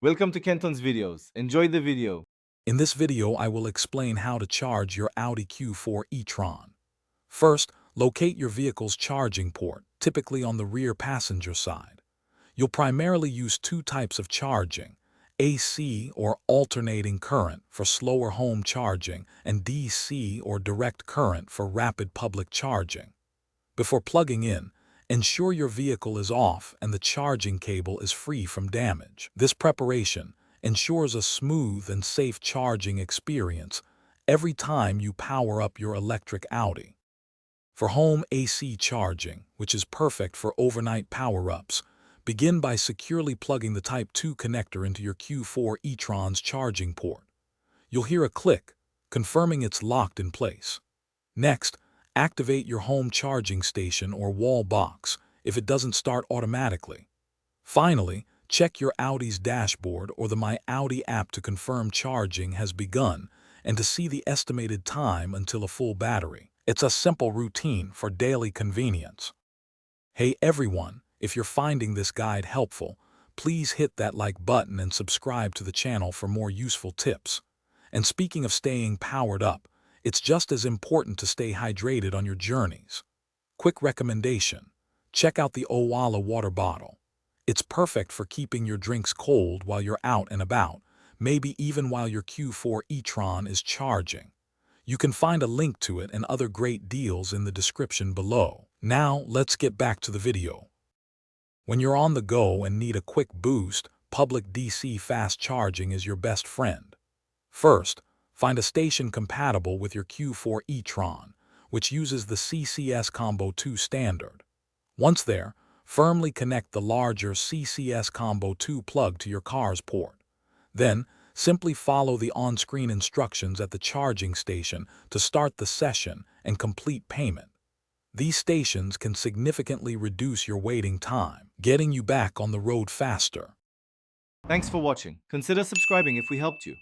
Welcome to Kenton's videos. Enjoy the video. In this video, I will explain how to charge your Audi Q4 e-tron. First, locate your vehicle's charging port, typically on the rear passenger side. You'll primarily use two types of charging: AC or alternating current for slower home charging and DC or direct current for rapid public charging. Before plugging in, ensure your vehicle is off and the charging cable is free from damage. This preparation ensures a smooth and safe charging experience every time you power up your electric Audi. For home AC charging, which is perfect for overnight power-ups, begin by securely plugging the Type 2 connector into your Q4 e-tron's charging port. You'll hear a click, confirming it's locked in place. Next, activate your home charging station or wall box if it doesn't start automatically. Finally, check your Audi's dashboard or the My Audi app to confirm charging has begun and to see the estimated time until a full battery. It's a simple routine for daily convenience. Hey everyone, if you're finding this guide helpful, please hit that like button and subscribe to the channel for more useful tips. And speaking of staying powered up, it's just as important to stay hydrated on your journeys. Quick recommendation: check out the Owala water bottle. It's perfect for keeping your drinks cold while you're out and about, maybe even while your Q4 e-tron is charging. You can find a link to it and other great deals in the description below. Now, let's get back to the video. When you're on the go and need a quick boost, public DC fast charging is your best friend. First, find a station compatible with your Q4 e-tron, which uses the CCS Combo 2 standard. Once there, firmly connect the larger CCS Combo 2 plug to your car's port. Then, simply follow the on-screen instructions at the charging station to start the session and complete payment. These stations can significantly reduce your waiting time, getting you back on the road faster. Thanks for watching. Consider subscribing if we helped you.